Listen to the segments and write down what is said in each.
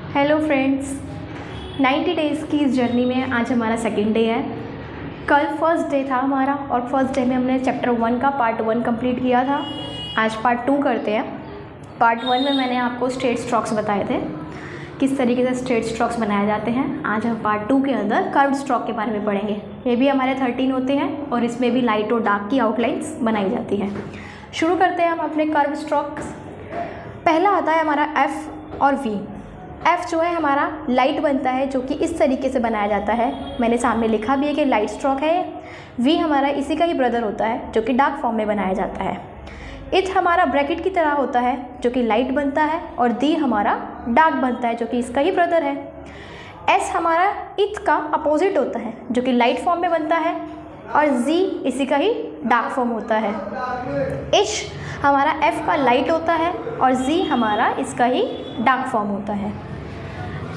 Hello friends, 90 days की इस journey में आज हमारा सेकेंड डे है। कल फर्स्ट डे था हमारा और फर्स्ट डे में हमने चैप्टर 1 का पार्ट 1 कंप्लीट किया था। आज पार्ट 2 करते हैं। पार्ट 1 में मैंने आपको स्ट्रेट स्ट्रोक्स बताए थे, किस तरीके से स्ट्रेट स्ट्रोक्स बनाए जाते हैं। आज हम पार्ट 2 के अंदर कर्व्ड स्ट्रोक के बारे में पढ़ेंगे। ये भी हमारे 13 होते हैं और इसमें भी लाइट और डार्क की आउटलाइंस बनाई जाती हैं। शुरू करते हैं हम अपने कर्व्ड स्ट्रोक्स। पहला आता है हमारा एफ़ और वी। एफ़ जो है हमारा लाइट बनता है, जो कि इस तरीके से बनाया जाता है। मैंने सामने लिखा भी है कि लाइट स्ट्रोक है। वी हमारा इसी का ही ब्रदर होता है, जो कि डार्क फॉर्म में बनाया जाता है। इथ हमारा ब्रैकेट की तरह होता है, जो कि लाइट बनता है, और दी हमारा डार्क बनता है, जो कि इसका ही ब्रदर है। एस हमारा इथ का अपोजिट होता है, जो कि लाइट फॉर्म में बनता है, और जी इसी का ही डार्क फॉर्म होता है। एच हमारा एफ़ का लाइट होता है और जी हमारा इसका ही डार्क फॉर्म होता है।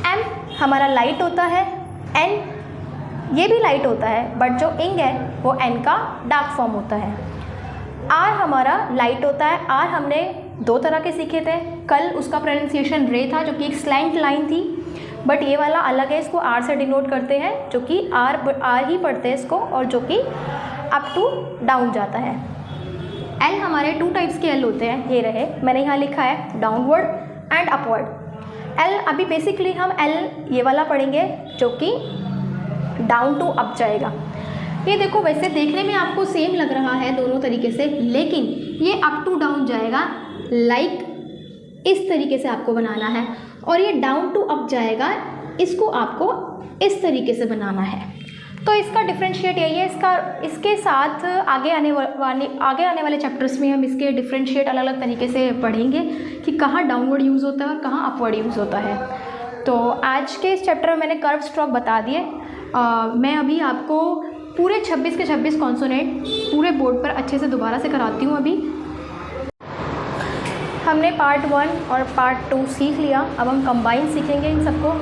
एम हमारा लाइट होता है, एन ये भी लाइट होता है, बट जो इंग है वो एन का डार्क फॉर्म होता है। आर हमारा लाइट होता है। आर हमने 2 तरह के सीखे थे। कल उसका प्रोनाउंसिएशन रे था, जो कि एक स्लैंट लाइन थी, बट ये वाला अलग है। इसको आर से डिनोट करते हैं, जो कि आर ही पढ़ते हैं इसको, और जो कि अप टू डाउन जाता है। एल हमारे 2 टाइप्स के एल होते हैं। ये रहे, मैंने यहाँ लिखा है डाउनवर्ड एंड अपवर्ड। एल अभी बेसिकली हम एल ये वाला पढ़ेंगे, जो कि डाउन टू अप जाएगा। ये देखो, वैसे देखने में आपको सेम लग रहा है दोनों तरीके से, लेकिन ये अप टू डाउन जाएगा। लाइक इस तरीके से आपको बनाना है, और ये डाउन टू अप जाएगा। इसको आपको इस तरीके से बनाना है। तो इसका डिफरेंशिएट यही है। इसके साथ आगे आने वाले चैप्टर्स में हम इसके डिफरेंशिएट अलग अलग तरीके से पढ़ेंगे कि कहाँ डाउनवर्ड यूज़ होता है और कहाँ अपवर्ड यूज़ होता है। तो आज के इस चैप्टर में मैंने कर्व स्ट्रोक बता दिए। मैं अभी आपको पूरे 26 के 26 कॉन्सोनेंट पूरे बोर्ड पर अच्छे से दोबारा से कराती हूँ। अभी हमने पार्ट 1 और पार्ट 2 सीख लिया, अब हम कंबाइन सीखेंगे इन सबको।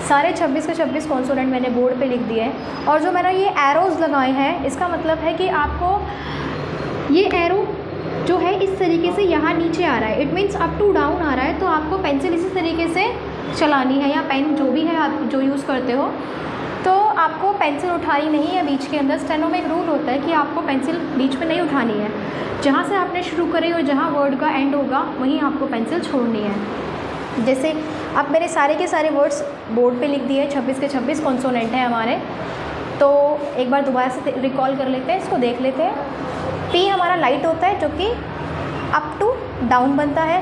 सारे 26 के 26 कॉन्सोनेंट मैंने बोर्ड पे लिख दिए हैं, और जो मैंने ये एरोज़ लगाए हैं, इसका मतलब है कि आपको ये एरो जो है इस तरीके से यहाँ नीचे आ रहा है, it means up to down आ रहा है। तो आपको पेंसिल इसी तरीके से चलानी है, या पेन जो भी है आप जो यूज़ करते हो, तो आपको पेंसिल उठानी नहीं है बीच के अंदर। स्टेनो में एक रूल होता है कि आपको पेंसिल बीच में नहीं उठानी है। जहाँ से आपने शुरू करी और जहाँ वर्ड का एंड होगा वहीं आपको पेंसिल छोड़नी है। जैसे अब मेरे सारे के सारे वर्ड्स बोर्ड पे लिख दिए। 26 के 26 कॉन्सोनेंट हैं हमारे। तो एक बार दोबारा से रिकॉल कर लेते हैं, इसको देख लेते हैं। पी हमारा लाइट होता है, जो कि अप टू डाउन बनता है।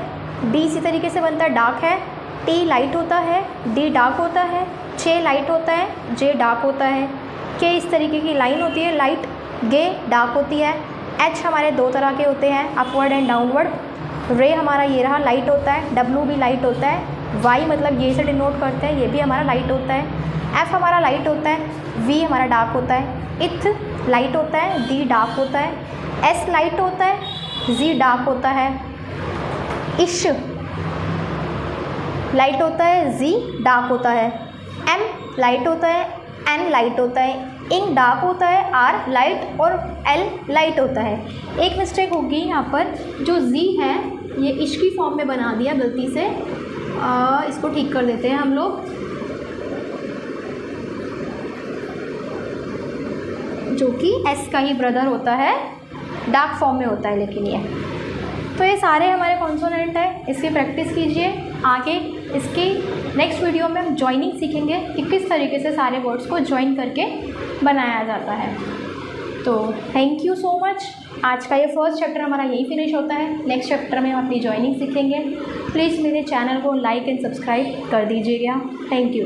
डी इसी तरीके से बनता है, डार्क है। टी लाइट होता है, डी डार्क होता है। जे लाइट होता है, जे डार्क होता है। के इस तरीके की लाइन होती है, लाइट, गे डार्क होती है। एच हमारे 2 तरह के होते हैं, अपवर्ड एंड डाउनवर्ड। रे हमारा ये रहा, लाइट होता है। डब्ल्यू भी लाइट होता है। वाई मतलब ये से डिनोट करते हैं, ये भी हमारा लाइट होता है। एफ हमारा लाइट होता है। वी हमारा डार्क होता है। इथ लाइट होता है। डी डार्क होता है। एस लाइट होता है। जी डार्क होता है। इश लाइट होता है। जी डार्क होता है। एम लाइट होता है। एन लाइट होता है। इंग डार्क होता है। आर लाइट और एल लाइट होता है। एक मिस्टेक होगी यहाँ पर, जो जी है ये इश की फॉर्म में बना दिया गलती से। इसको ठीक कर देते हैं हम लोग। जो कि एस का ही ब्रदर होता है, डार्क फॉर्म में होता है लेकिन ये। तो ये सारे हमारे कॉन्सोनेंट हैं, इसकी प्रैक्टिस कीजिए। आगे इसकी नेक्स्ट वीडियो में हम जॉइनिंग सीखेंगे कि किस तरीके से सारे वर्ड्स को जॉइन करके बनाया जाता है। तो थैंक यू सो मच। आज का ये फर्स्ट चैप्टर हमारा यही फिनिश होता है। नेक्स्ट चैप्टर में हम अपनी जॉइनिंग सीखेंगे। प्लीज़ मेरे चैनल को लाइक एंड सब्सक्राइब कर दीजिएगा। Thank you.